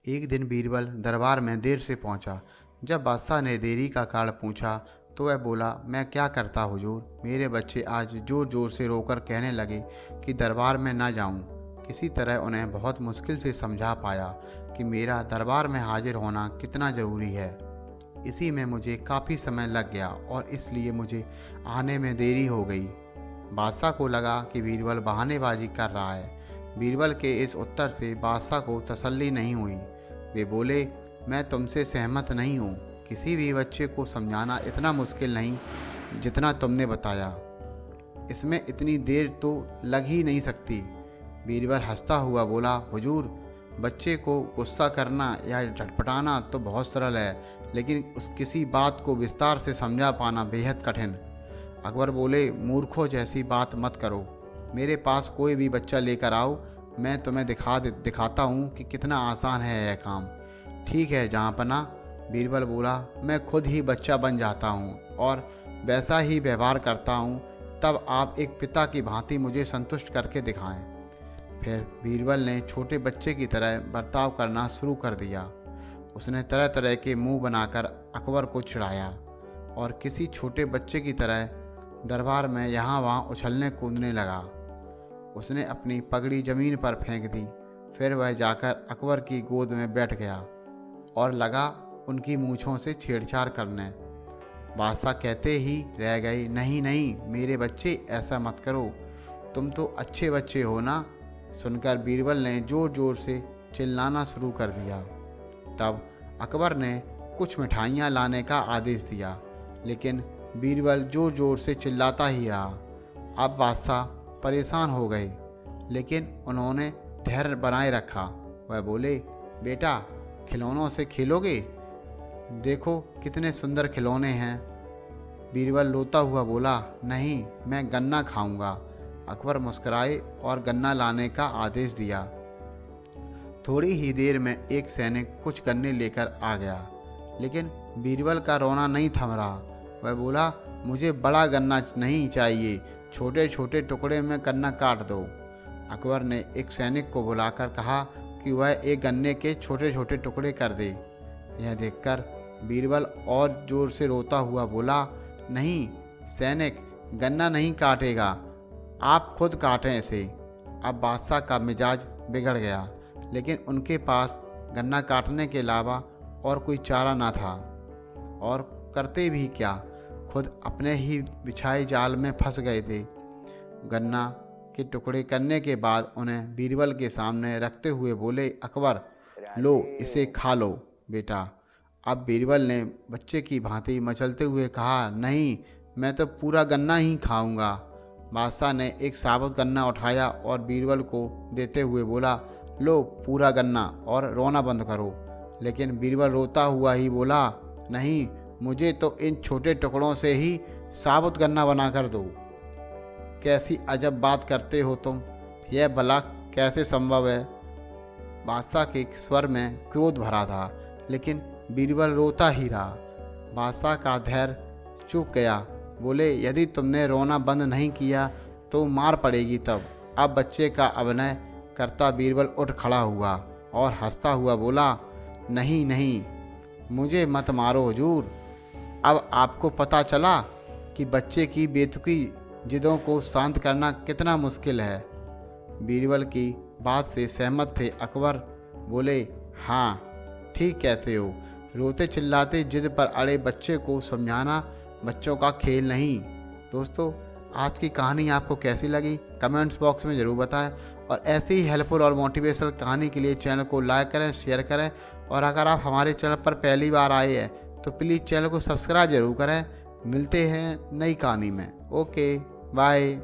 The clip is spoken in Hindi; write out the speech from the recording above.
एक दिन बीरबल दरबार में देर से पहुंचा। जब बादशाह ने देरी का कारण पूछा तो वह बोला, मैं क्या करता हुजूर, मेरे बच्चे आज जोर जोर से रोकर कहने लगे कि दरबार में ना जाऊं। किसी तरह उन्हें बहुत मुश्किल से समझा पाया कि मेरा दरबार में हाजिर होना कितना ज़रूरी है। इसी में मुझे काफ़ी समय लग गया और इसलिए मुझे आने में देरी हो गई। बादशाह को लगा कि बीरबल बहानेबाजी कर रहा है। बीरबल के इस उत्तर से बादशाह को तसल्ली नहीं हुई। वे बोले, मैं तुमसे सहमत नहीं हूँ। किसी भी बच्चे को समझाना इतना मुश्किल नहीं जितना तुमने बताया। इसमें इतनी देर तो लग ही नहीं सकती। बीरबल हंसता हुआ बोला, हुजूर, बच्चे को गुस्सा करना या झटपटाना तो बहुत सरल है, लेकिन उस किसी बात को विस्तार से समझा पाना बेहद कठिन। अकबर बोले, मूर्खों जैसी बात मत करो। मेरे पास कोई भी बच्चा लेकर आओ, मैं तुम्हें दिखाता हूँ कि कितना आसान है यह काम। ठीक है जहाँपना, बीरबल बोला, मैं खुद ही बच्चा बन जाता हूँ और वैसा ही व्यवहार करता हूँ। तब आप एक पिता की भांति मुझे संतुष्ट करके दिखाएं। फिर बीरबल ने छोटे बच्चे की तरह बर्ताव करना शुरू कर दिया। उसने तरह तरह के मुंह बनाकर अकबर को चिढ़ाया और किसी छोटे बच्चे की तरह दरबार में यहाँ वहाँ उछलने कूदने लगा। उसने अपनी पगड़ी जमीन पर फेंक दी। फिर वह जाकर अकबर की गोद में बैठ गया और लगा उनकी मूंछों से छेड़छाड़ करने। बादशाह कहते ही रह गए, नहीं नहीं मेरे बच्चे, ऐसा मत करो, तुम तो अच्छे बच्चे हो ना। सुनकर बीरबल ने जोर जोर से चिल्लाना शुरू कर दिया। तब अकबर ने कुछ मिठाइयाँ लाने का आदेश दिया, लेकिन बीरबल जोर जोर से चिल्लाता ही रहा। अब बादशाह परेशान हो गए, लेकिन उन्होंने धैर्य बनाए रखा। वह बोले, बेटा, खिलौनों से खेलोगे? देखो कितने सुंदर खिलौने हैं। बीरबल रोता हुआ बोला, नहीं, मैं गन्ना खाऊंगा। अकबर मुस्कुराए और गन्ना लाने का आदेश दिया। थोड़ी ही देर में एक सैनिक कुछ गन्ने लेकर आ गया, लेकिन बीरबल का रोना नहीं थम रहा। वह बोला, मुझे बड़ा गन्ना नहीं चाहिए, छोटे छोटे टुकड़े में गन्ना काट दो। अकबर ने एक सैनिक को बुलाकर कहा कि वह एक गन्ने के छोटे छोटे टुकड़े कर दे। यह देखकर बीरबल और जोर से रोता हुआ बोला, नहीं सैनिक, गन्ना नहीं काटेगा, आप खुद काटें इसे। अब बादशाह का मिजाज बिगड़ गया, लेकिन उनके पास गन्ना काटने के अलावा और कोई चारा न था, और करते भी क्या, खुद अपने ही बिछाए जाल में फंस गए थे। गन्ना के टुकड़े करने के बाद उन्हें बीरबल के सामने रखते हुए बोले, अकबर, लो इसे खा लो बेटा। अब बीरबल ने बच्चे की भांति मचलते हुए कहा, नहीं, मैं तो पूरा गन्ना ही खाऊंगा। बादशाह ने एक साबुत गन्ना उठाया और बीरबल को देते हुए बोला, लो पूरा गन्ना और रोना बंद करो। लेकिन बीरबल रोता हुआ ही बोला, नहीं, मुझे तो इन छोटे टुकड़ों से ही साबुत गन्ना बनाकर दो। कैसी अजब बात करते हो तुम, यह भला कैसे संभव है? बादशाह के स्वर में क्रोध भरा था, लेकिन बीरबल रोता ही रहा। बादशाह का धैर्य चूक गया। बोले, यदि तुमने रोना बंद नहीं किया तो मार पड़ेगी तब। अब बच्चे का अभिनय करता बीरबल उठ खड़ा हुआ और हंसता हुआ बोला, नहीं नहीं, मुझे मत मारो हुजूर। अब आपको पता चला कि बच्चे की बेतुकी जिदों को शांत करना कितना मुश्किल है। बीरबल की बात से सहमत थे अकबर। बोले, हाँ ठीक कहते हो, रोते चिल्लाते जिद पर अड़े बच्चे को समझाना बच्चों का खेल नहीं। दोस्तों, आज की कहानी आपको कैसी लगी कमेंट्स बॉक्स में ज़रूर बताएं, और ऐसी ही हेल्पफुल और मोटिवेशनल कहानी के लिए चैनल को लाइक करें, शेयर करें, और अगर आप हमारे चैनल पर पहली बार आए हैं तो प्लीज़ चैनल को सब्सक्राइब जरूर करें। मिलते हैं नई कहानी में। Okay bye.